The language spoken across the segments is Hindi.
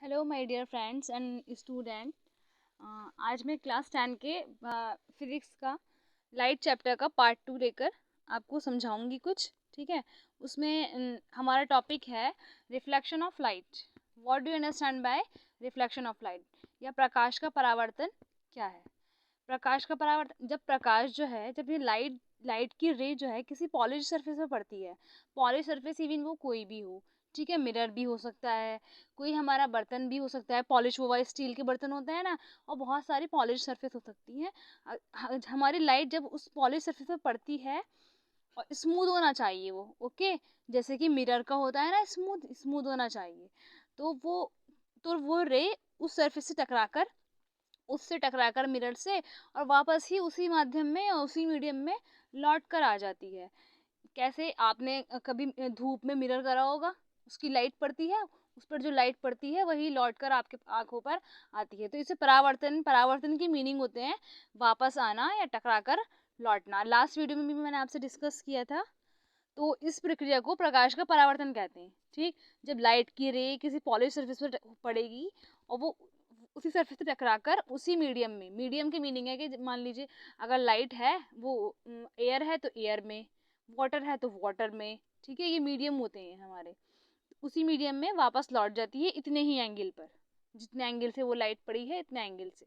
Hello my dear friends and student. आज मैं क्लास 10 के फिजिक्स का लाइट चैप्टर का पार्ट 2 लेकर आपको समझाऊंगी कुछ। ठीक है, उसमें हमारा टॉपिक है reflection of light. What do you understand by reflection of light, या प्रकाश का परावर्तन क्या है। प्रकाश का परावर्तन, जब प्रकाश जो है, जब ये लाइट की रे जो है किसी पॉलिश सरफेस पर पड़ती है, पॉलिश सरफेस इवन वो कोई भी हो, ठीक है, मिरर भी हो सकता है, कोई हमारा बर्तन भी हो सकता है, पॉलिश हुआ स्टील के बर्तन होते हैं ना, और बहुत सारी पॉलिश सरफेस हो सकती है। हमारी लाइट जब उस पॉलिश सरफेस पर पड़ती है, और स्मूथ होना चाहिए वो, ओके, जैसे कि मिरर का होता है ना, स्मूथ स्मूथ होना चाहिए, तो वो रे उस सरफेस से टकराकर मिरर से और वापस ही उसी माध्यम में और उसी मीडियम में लौट कर आ जाती है। कैसे, आपने कभी धूप में मिरर करा होगा, उसकी लाइट पड़ती है, उस पर जो लाइट पड़ती है वही लौट कर आपके आंखों पर आती है। तो इसे परावर्तन की मीनिंग होते हैं वापस आना या टकराकर लौटना। लास्ट वीडियो में भी मैंने आपसे डिस्कस किया था। तो इस प्रक्रिया को प्रकाश का परावर्तन कहते हैं। ठीक, जब लाइट की रे किसी पॉलिश सरफेस पर पड़ेगी और वो उसी सरफेस से टकराकर उसी मीडियम की मीनिंग है कि मान लीजिए अगर लाइट है, वो एयर है तो एयर में, वाटर है तो वाटर में, ठीक है, ये मीडियम होते हैं हमारे, उसी मीडियम में वापस लौट जाती है इतने ही एंगल पर, जितने एंगल से वो लाइट पड़ी है इतने एंगल से।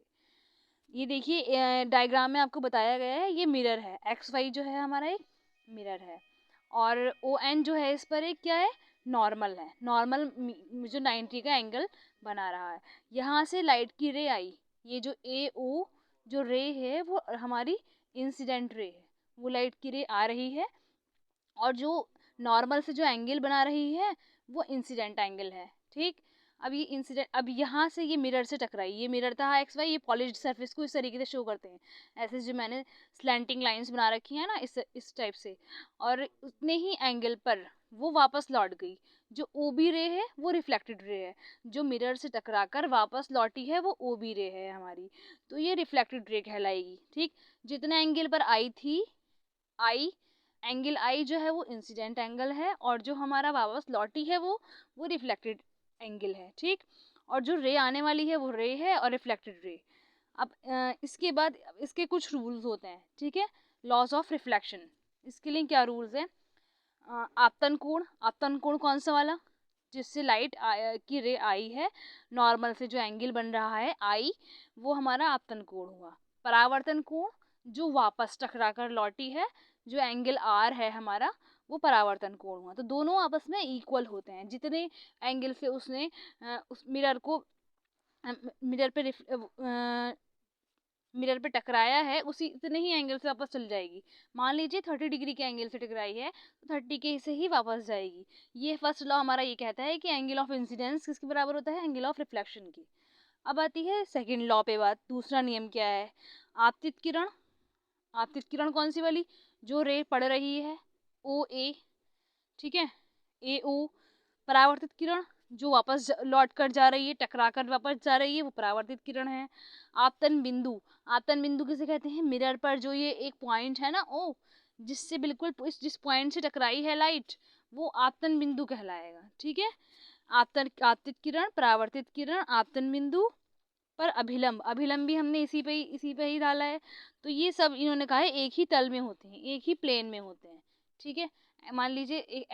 ये देखिए डायग्राम में आपको बताया गया है, ये मिरर है, एक्स वाई जो है हमारा एक मिरर है, और ओ एन जो है इस पर एक क्या है, नॉर्मल है, नॉर्मल जो 90 का एंगल बना रहा है। यहाँ से लाइट की रे आई, ये जो ए ओ जो रे है वो हमारी इंसिडेंट रे है, वो लाइट की रे आ रही है, और जो नॉर्मल से जो एंगल बना रही है वो इंसिडेंट एंगल है। ठीक, अब यहाँ से ये मिरर से टकराई, ये मिरर था एक्स वाई, ये पॉलिश्ड सरफेस को इस तरीके से शो करते हैं, ऐसे जो मैंने स्लैंटिंग लाइंस बना रखी है ना, इस टाइप से, और उतने ही एंगल पर वो वापस लौट गई। जो ओ बी रे है वो रिफ्लेक्टेड रे है, जो मिरर से टकराकर वापस लौटी है वो ओ बी रे है हमारी, तो ये रिफ्लेक्टेड रे कहलाएगी। ठीक, जितने एंगल पर आई थी, आई एंगल आई जो है वो इंसिडेंट एंगल है, और जो हमारा वापस लौटी है वो रिफ्लेक्टेड एंगल है। ठीक, और जो रे आने वाली है वो रे है और रिफ्लेक्टेड रे। अब इसके बाद इसके कुछ रूल्स होते हैं, ठीक है, लॉज ऑफ रिफ्लेक्शन। इसके लिए क्या रूल्स हैं, आपतन कोण कौन सा वाला, जिससे लाइट की रे आई है, नॉर्मल से जो एंगल बन रहा है आई, वो हमारा आपतन कोण हुआ। परावर्तन कोण, जो वापस टकरा कर लौटी है, जो एंगल आर है हमारा, वो परावर्तन कोण हुआ। तो दोनों आपस में इक्वल होते हैं, जितने एंगल से उसने उस मिरर पे टकराया है, उसी इतने ही एंगल से वापस चल जाएगी। मान लीजिए 30 डिग्री के एंगल से टकराई है तो 30 के से ही वापस जाएगी। ये फर्स्ट लॉ हमारा ये कहता है कि एंगल ऑफ इंसिडेंस किसके बराबर होता है, एंगल ऑफ रिफ्लेक्शन की। अब आती है सेकंड लॉ पे बात। दूसरा नियम क्या है, आपतित किरण। आपतित किरण कौन सी वाली, जो रे पड़ रही है ओ ए, ठीक है, ए ओ। परावर्तित किरण, जो वापस लौट कर जा रही है, टकरा कर वापस जा रही है, वो परावर्तित किरण है। आपतन बिंदु किसे कहते हैं, मिरर पर जो ये एक पॉइंट है ना ओ, जिससे बिल्कुल जिस पॉइंट से टकराई है लाइट, वो आपतन बिंदु कहलाएगा। ठीक है, आपतित किरण, परावर्तित किरण, आपतन बिंदु पर अभिलंब, अभिलंब भी हमने इसी पे ही डाला है। तो ये सब इन्होंने कहा है एक ही तल में होते हैं, एक ही प्लेन में होते हैं। ठीक है, मान लीजिए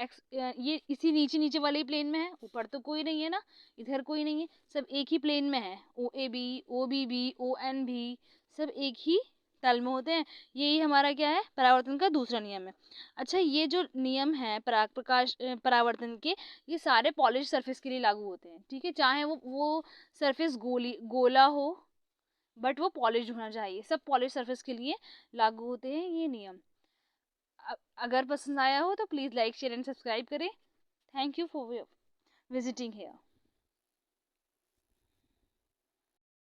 ये इसी नीचे नीचे वाले ही प्लेन में है, ऊपर तो कोई नहीं है ना, इधर कोई नहीं है, सब एक ही प्लेन में है, O A B, O B B, O N भी, सब एक ही तल में होते हैं। यही हमारा क्या है, परावर्तन का दूसरा नियम है। अच्छा, ये जो नियम है परावर्तन के, ये सारे पॉलिश सरफेस के लिए लागू होते हैं। ठीक है, चाहे वो सरफेस गोला हो, बट वो पॉलिश होना चाहिए, सब पॉलिश सरफेस के लिए लागू होते हैं ये नियम। अगर पसंद आया हो तो please like share and subscribe करें। Thank you for visiting hair.